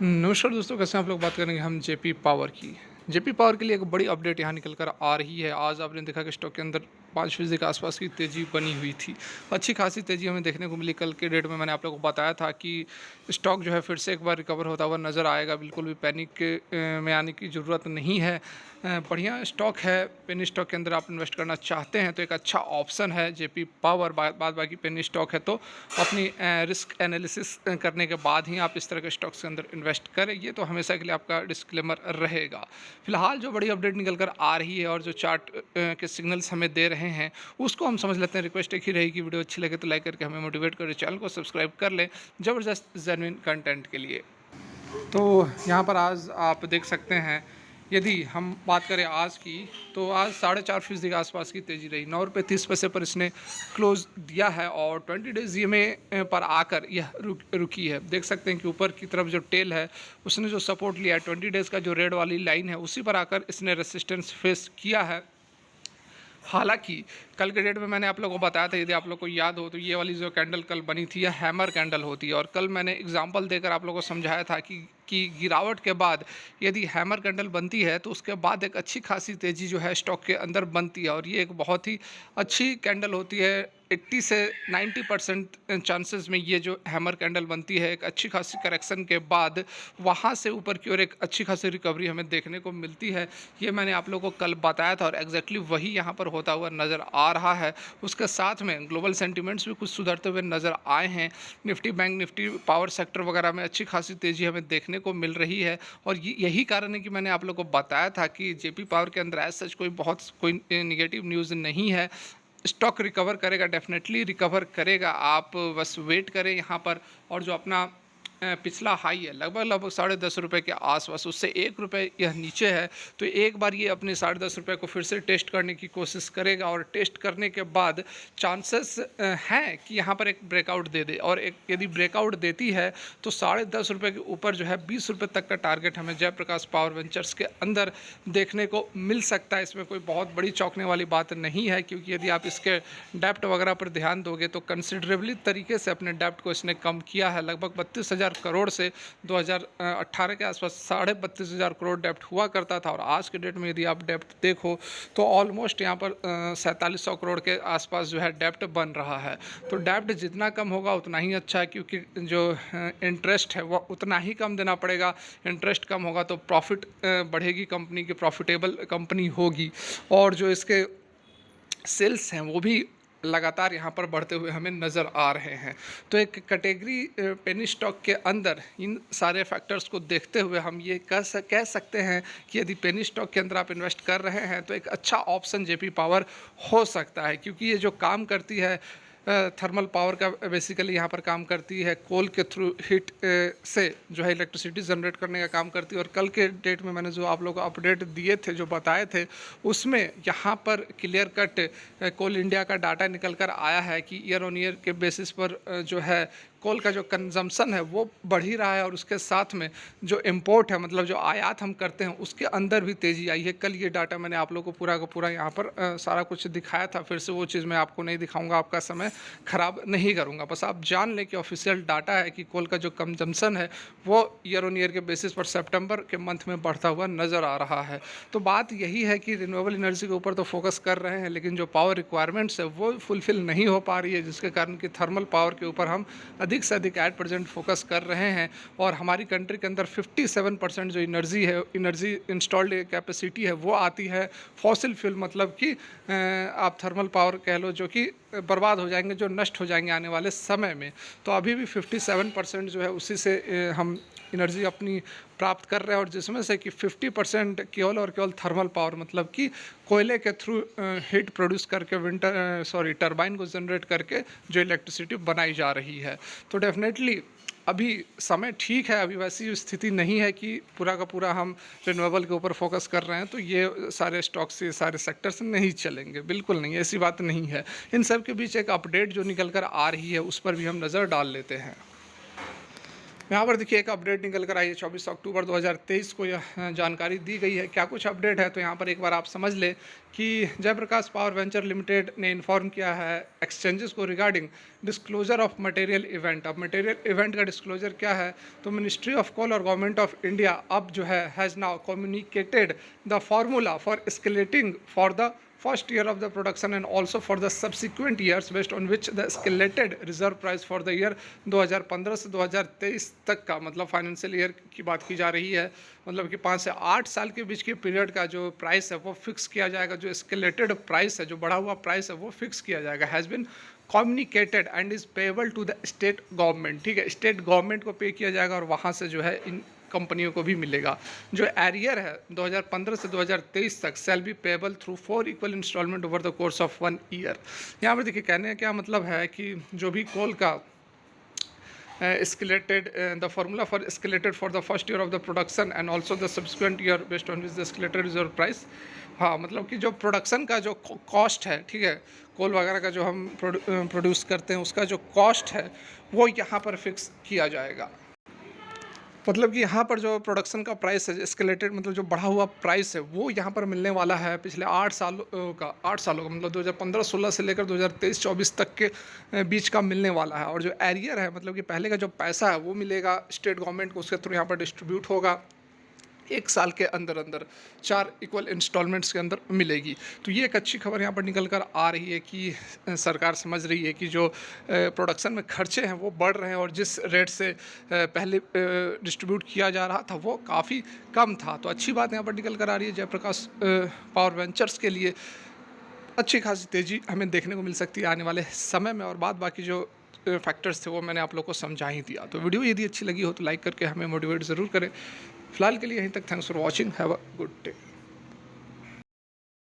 नमस्कार दोस्तों, कैसे हैं आप लोग। बात करेंगे हम जेपी पावर की। जेपी पावर के लिए एक बड़ी अपडेट यहाँ निकल कर आ रही है। आज आपने देखा कि स्टॉक के अंदर 5% के आसपास की तेज़ी बनी हुई थी। अच्छी खासी तेज़ी हमें देखने को मिली। कल के डेट में मैंने आप लोगों को बताया था कि स्टॉक जो है फिर से एक बार रिकवर होता हुआ नज़र आएगा। बिल्कुल भी पैनिक में आने की ज़रूरत नहीं है। बढ़िया स्टॉक है। पेनी स्टॉक के अंदर आप इन्वेस्ट करना चाहते हैं तो एक अच्छा ऑप्शन है जेपी पावर। बाद बाकी पेनी स्टॉक है तो अपनी रिस्क एनालिसिस करने के बाद ही आप इस तरह के स्टॉक्स के अंदर इन्वेस्ट करें। ये तो हमेशा के लिए आपका डिस्क्लेमर रहेगा। फिलहाल जो बड़ी अपडेट निकल कर आ रही है और जो चार्ट के सिग्नल्स हमें दे रहे हैं उसको हम समझ लेते हैं। रिक्वेस्ट एक ही रहेगी, वीडियो अच्छी लगे तो लाइक करके हमें मोटिवेट करें, चैनल को सब्सक्राइब कर लें ज़बरदस्त जेन्युइन कंटेंट के लिए। तो यहाँ पर आज आप देख सकते हैं, यदि हम बात करें आज की, तो आज 4.5% के आसपास की तेज़ी रही। 9 रुपये 30 पैसे पर इसने क्लोज दिया है और 20 डेज में पर आकर यह रुकी है। देख सकते हैं कि ऊपर की तरफ जो टेल है उसने जो सपोर्ट लिया है, 20 डेज़ का जो रेड वाली लाइन है उसी पर आकर इसने रेसिस्टेंस फेस किया है। हालांकि कल के डेट में मैंने आप लोगों को बताया था, यदि आप लोग को याद हो तो ये वाली जो कैंडल कल बनी थी यह हैमर कैंडल होती है। और कल मैंने एग्जांपल देकर आप लोगों को समझाया था कि गिरावट के बाद यदि हैमर कैंडल बनती है तो उसके बाद एक अच्छी खासी तेज़ी जो है स्टॉक के अंदर बनती है। और ये एक बहुत ही अच्छी कैंडल होती है। 80 से 90% चांसेस में ये जो हैमर कैंडल बनती है, एक अच्छी खासी करेक्शन के बाद वहाँ से ऊपर की ओर एक अच्छी खासी रिकवरी हमें देखने को मिलती है। ये मैंने आप लोगों को कल बताया था और एग्जैक्टली वही यहाँ पर होता हुआ नज़र आ रहा है। उसके साथ में ग्लोबल सेंटिमेंट्स भी कुछ सुधरते हुए नज़र आए हैं। Nifty bank Nifty power sector वगैरह में अच्छी खासी तेज़ी हमें देखने को मिल रही है। और यही कारण है कि मैंने आप लोगों को बताया था कि जेपी पावर के अंदर एज सच कोई निगेटिव न्यूज़ नहीं है। स्टॉक रिकवर करेगा, डेफिनेटली रिकवर करेगा। आप बस वेट करें यहाँ पर। और जो अपना पिछला हाई है लगभग 10.5 रुपये के आसपास, उससे 1 रुपये यह नीचे है। तो एक बार ये अपने 10.5 रुपये को फिर से टेस्ट करने की कोशिश करेगा और टेस्ट करने के बाद चांसेस हैं कि यहाँ पर एक ब्रेकआउट दे दे। और एक यदि ब्रेकआउट देती है तो 10.5 रुपये के ऊपर जो है 20 रुपये तक का टारगेट हमें जयप्रकाश पावर वेंचर्स के अंदर देखने को मिल सकता है। इसमें कोई बहुत बड़ी चौंकने वाली बात नहीं है, क्योंकि यदि आप इसके डेप्ट वगैरह पर ध्यान दोगे तो कंसिडरेबली तरीके से अपने डेप्ट को इसने कम किया है। लगभग 32,000 करोड़ से 2018 के आसपास 32,500 करोड़ डेप्ट हुआ करता था। और आज के डेट में यदि आप डेप्ट देखो तो ऑलमोस्ट यहाँ पर 4700 करोड़ के आसपास जो है डेप्ट बन रहा है। तो डेप्ट जितना कम होगा उतना ही अच्छा है, क्योंकि जो इंटरेस्ट है वह उतना ही कम देना पड़ेगा। इंटरेस्ट कम होगा तो प्रॉफिट बढ़ेगी, कंपनी की प्रॉफिटेबल कंपनी होगी। और जो इसके सेल्स हैं वो भी लगातार यहाँ पर बढ़ते हुए हमें नज़र आ रहे हैं। तो एक कैटेगरी पेनी स्टॉक के अंदर इन सारे फैक्टर्स को देखते हुए हम ये कह सकते हैं कि यदि पेनी स्टॉक के अंदर आप इन्वेस्ट कर रहे हैं तो एक अच्छा ऑप्शन जेपी पावर हो सकता है। क्योंकि ये जो काम करती है, थर्मल पावर का बेसिकली यहाँ पर काम करती है। कोल के थ्रू हीट से जो है इलेक्ट्रिसिटी जनरेट करने का काम करती है। और कल के डेट में मैंने जो आप लोगों को अपडेट दिए थे, जो बताए थे, उसमें यहाँ पर क्लियर कट कोल इंडिया का डाटा निकल कर आया है कि ईयर ऑन ईयर के बेसिस पर जो है कोल का जो कंजम्पशन है वो बढ़ ही रहा है। और उसके साथ में जो इम्पोर्ट है, मतलब जो आयात हम करते हैं, उसके अंदर भी तेज़ी आई है। कल ये डाटा मैंने आप लोगों को पूरा का पूरा यहाँ पर सारा कुछ दिखाया था। फिर से वो चीज़ मैं आपको नहीं दिखाऊंगा, आपका समय ख़राब नहीं करूँगा। बस आप जान लें कि ऑफिशियल डाटा है कि कोल का जो कंजम्पशन है वो ईयर ऑन ईयर के बेसिस पर सितंबर के मंथ में बढ़ता हुआ नज़र आ रहा है। तो बात यही है कि रिन्यूएबल एनर्जी के ऊपर तो फोकस कर रहे हैं, लेकिन जो पावर रिक्वायरमेंट्स है वो फुलफ़िल नहीं हो पा रही है, जिसके कारण कि थर्मल पावर के ऊपर हम अधिक से अधिक 8% फोकस कर रहे हैं। और हमारी कंट्री के अंदर 57% जो एनर्जी इंस्टॉल्ड कैपेसिटी है वो आती है फॉसिल फ्यूल, मतलब कि आप थर्मल पावर कह लो, जो कि बर्बाद हो जाएंगे, जो नष्ट हो जाएंगे आने वाले समय में। तो अभी भी 57% जो है उसी से हम एनर्जी अपनी प्राप्त कर रहे हैं। और जिसमें से कि 50% केवल और केवल थर्मल पावर, मतलब कि कोयले के थ्रू हीट प्रोड्यूस करके टरबाइन को जनरेट करके जो इलेक्ट्रिसिटी बनाई जा रही है। तो डेफिनेटली अभी समय ठीक है। अभी वैसी स्थिति नहीं है कि पूरा का पूरा हम रिन्यूएबल के ऊपर फोकस कर रहे हैं तो ये सारे स्टॉक्स, ये सारे सेक्टर्स नहीं चलेंगे। बिल्कुल नहीं, ऐसी बात नहीं है। इन सब के बीच एक अपडेट जो निकल कर आ रही है उस पर भी हम नज़र डाल लेते हैं। यहाँ पर देखिए एक अपडेट निकल कर आई है 24 अक्टूबर 2023 को यह जानकारी दी गई है। क्या कुछ अपडेट है तो यहाँ पर एक बार आप समझ लें कि जयप्रकाश पावर वेंचर लिमिटेड ने इन्फॉर्म किया है एक्सचेंजेस को regarding disclosure of material event. अब मटेरियल इवेंट का डिस्क्लोजर क्या है, तो मिनिस्ट्री ऑफ कोल और गवर्नमेंट ऑफ इंडिया अब जो है has now communicated the formula for escalating for the first year of the production and also for the subsequent years based on which the escalated reserve price for the year 2015 से 2023 तक का, मतलब financial year की बात की जा रही है, मतलब कि 5 से 8 साल के बीच के पीरियड का जो प्राइस है वो फिक्स किया जाएगा। जो escalated प्राइस है, जो बढ़ा हुआ प्राइस है वो फिक्स किया जाएगा। Has been communicated and is payable to the state government. ठीक है, स्टेट गवर्नमेंट को पे किया जाएगा और वहाँ से जो है इन कंपनियों को भी मिलेगा। जो एरियर है 2015 से 2023 तक shall be payable through 4 equal instalment over the course of 1 year. यहाँ पर देखिए कहने का क्या मतलब है कि जो भी कोल का escalated the formula for escalated for the first year of the production and also the subsequent year based on which the escalated reserve price। हाँ, मतलब कि जो प्रोडक्शन का जो कॉस्ट है, ठीक है, कोल वगैरह का जो हम प्रोड्यूस करते हैं उसका जो कॉस्ट है वो यहाँ पर फिक्स किया जाएगा। मतलब कि यहाँ पर जो प्रोडक्शन का प्राइस है एस्केलेटेड, मतलब जो बढ़ा हुआ प्राइस है वो यहाँ पर मिलने वाला है पिछले 8 सालों का मतलब 2015-16 से लेकर 2023-24 तक के बीच का मिलने वाला है। और जो एरियर है, मतलब कि पहले का जो पैसा है वो मिलेगा स्टेट गवर्नमेंट को, उसके थ्रू यहाँ पर डिस्ट्रीब्यूट होगा 1 साल के अंदर अंदर 4 इक्वल इंस्टॉलमेंट्स के अंदर मिलेगी। तो ये एक अच्छी खबर यहाँ पर निकल कर आ रही है कि सरकार समझ रही है कि जो प्रोडक्शन में खर्चे हैं वो बढ़ रहे हैं और जिस रेट से पहले डिस्ट्रीब्यूट किया जा रहा था वो काफ़ी कम था। तो अच्छी बात यहाँ पर निकल कर आ रही है। जयप्रकाश पावर वेंचर्स के लिए अच्छी खासी तेज़ी हमें देखने को मिल सकती है आने वाले समय में। और बाकी जो फैक्टर्स थे वो मैंने आप लोग को समझा ही दिया। तो वीडियो यदि अच्छी लगी हो तो लाइक करके हमें मोटिवेट ज़रूर करें। फिलहाल के लिए यहीं तक। Thanks for watching. Have a good day.